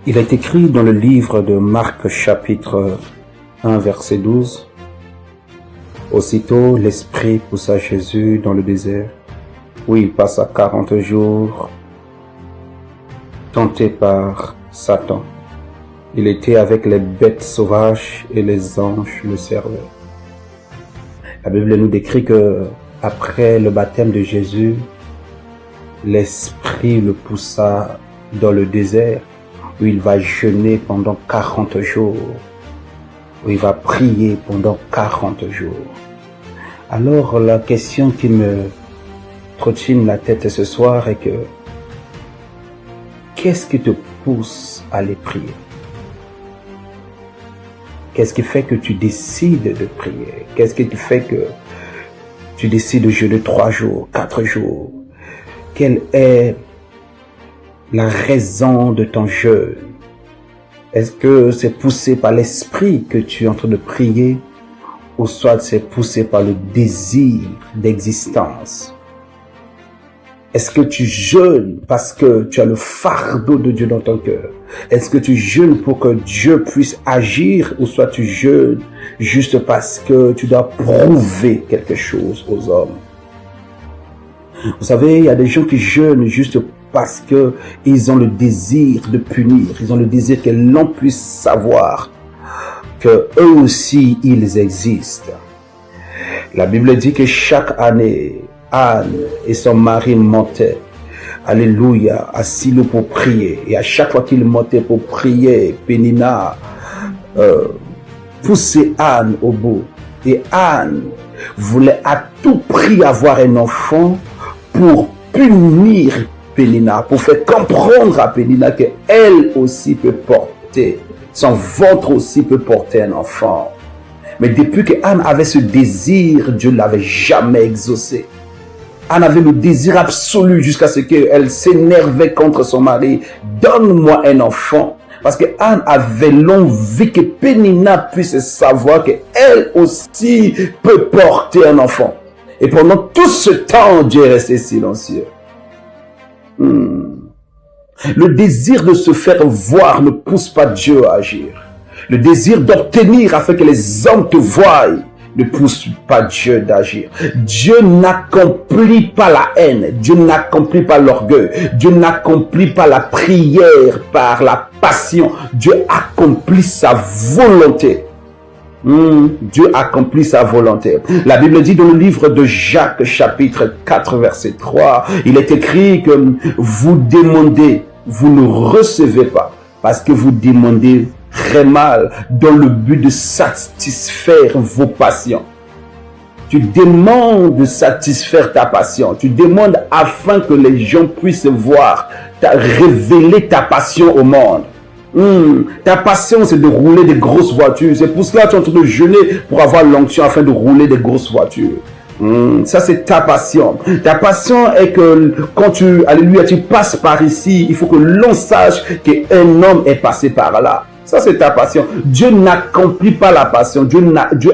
Il est écrit dans le livre de Marc chapitre 1 verset 12. Aussitôt l'Esprit poussa Jésus dans le désert, où il passa 40 jours tenté par Satan. Il était avec les bêtes sauvages et les anges le servaient. La Bible nous décrit que après le baptême de Jésus, l'Esprit le poussa dans le désert, où il va jeûner pendant 40 jours, où il va prier pendant 40 jours. Alors la question qui me trottine la tête ce soir est que, qu'est-ce qui te pousse à aller prier? Qu'est-ce qui fait que tu décides de prier? Qu'est-ce qui fait que tu décides de jeûner 3 jours, 4 jours? Quelle est la raison de ton jeûne? Est-ce que c'est poussé par l'esprit que tu es en train de prier, ou soit c'est poussé par le désir d'existence? Est-ce que tu jeûnes parce que tu as le fardeau de Dieu dans ton cœur? Est-ce que tu jeûnes pour que Dieu puisse agir, ou soit tu jeûnes juste parce que tu dois prouver quelque chose aux hommes? Vous savez, il y a des gens qui jeûnent juste parce que ils ont le désir de punir. Ils ont le désir que l'on puisse savoir que eux aussi, ils existent. La Bible dit que chaque année, Anne et son mari montaient, alléluia, à Silo pour prier. Et à chaque fois qu'ils montaient pour prier, Pénina poussait Anne au bout. Et Anne voulait à tout prix avoir un enfant pour punir Pénina, pour faire comprendre à Pénina qu'elle aussi peut porter, son ventre aussi peut porter un enfant. Mais depuis que Anne avait ce désir, Dieu ne l'avait jamais exaucé. Anne avait le désir absolu jusqu'à ce qu'elle s'énervait contre son mari. Donne-moi un enfant. Parce que Anne avait l'envie que Pénina puisse savoir qu'elle aussi peut porter un enfant. Et pendant tout ce temps, Dieu est resté silencieux. Le désir de se faire voir ne pousse pas Dieu à agir. Le désir d'obtenir afin que les hommes te voient ne pousse pas Dieu d'agir. Dieu n'accomplit pas la haine. Dieu n'accomplit pas l'orgueil. Dieu n'accomplit pas la prière par la passion. Dieu accomplit sa volonté. Dieu accomplit sa volonté. La Bible dit dans le livre de Jacques chapitre 4 verset 3, il est écrit que vous demandez, vous ne recevez pas, parce que vous demandez très mal dans le but de satisfaire vos passions. Tu demandes de satisfaire ta passion. Tu demandes afin que les gens puissent voir, révéler ta passion au monde. Ta passion, c'est de rouler des grosses voitures. C'est pour cela que tu es en train de jeûner pour avoir l'onction afin de rouler des grosses voitures. Ça, c'est ta passion. Ta passion est que quand tu passes par ici, il faut que l'on sache qu'un homme est passé par là. Ça, c'est ta passion. Dieu n'accomplit pas la passion. Dieu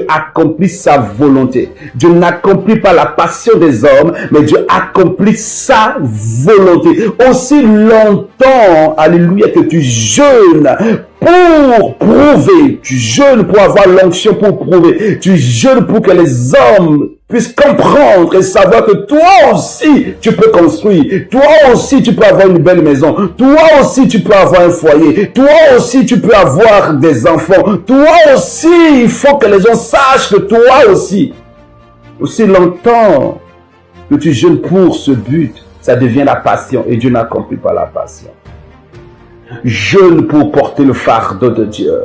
accomplit sa volonté. Dieu n'accomplit pas la passion des hommes, mais Dieu accomplit sa volonté. Aussi longtemps, alléluia, que tu jeûnes pour prouver, tu jeûnes pour avoir l'onction pour prouver, tu jeûnes pour que les hommes puissent comprendre et savoir que toi aussi tu peux construire, toi aussi tu peux avoir une belle maison, toi aussi tu peux avoir un foyer, toi aussi tu peux avoir des enfants, toi aussi il faut que les gens sachent que toi aussi longtemps que tu jeûnes pour ce but, ça devient la passion et Dieu n'accomplit pas la passion. Jeûne pour porter le fardeau de Dieu.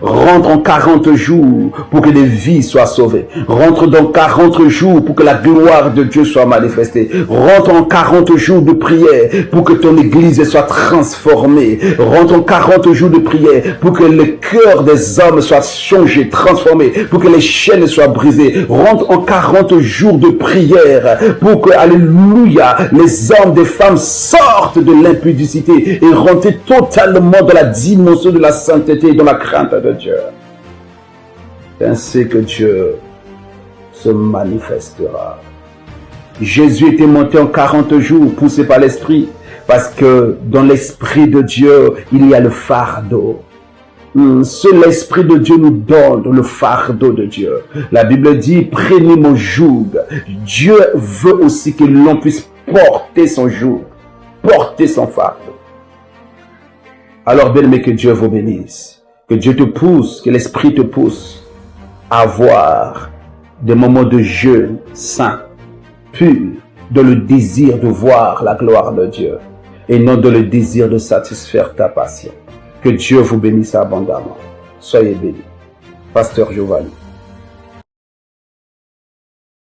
Rentre en 40 jours pour que des vies soient sauvées. Rentre dans 40 jours pour que la gloire de Dieu soit manifestée. Rentre en 40 jours de prière pour que ton église soit transformée. Rentre en 40 jours de prière pour que le cœur des hommes soit changé, transformé, pour que les chaînes soient brisées. Rentre en 40 jours de prière pour que, alléluia, les hommes, des femmes sortent de l'impudicité et rentrent totalement dans la dimension de la sainteté et dans la crainte de Dieu. C'est ainsi que Dieu se manifestera. Jésus était monté en 40 jours, poussé par l'Esprit, Parce que dans l'Esprit de Dieu, il y a le fardeau. Seul l'Esprit de Dieu nous donne le fardeau de Dieu. La Bible dit, prenez mon joug. Dieu veut aussi que l'on puisse porter son joug, porter son fardeau. Alors, bien-aimé, que Dieu vous bénisse. Que Dieu te pousse, que l'Esprit te pousse à avoir des moments de jeûne saint, pur, dans le désir de voir la gloire de Dieu et non dans le désir de satisfaire ta passion. Que Dieu vous bénisse abondamment. Soyez bénis. Pasteur Giovanni.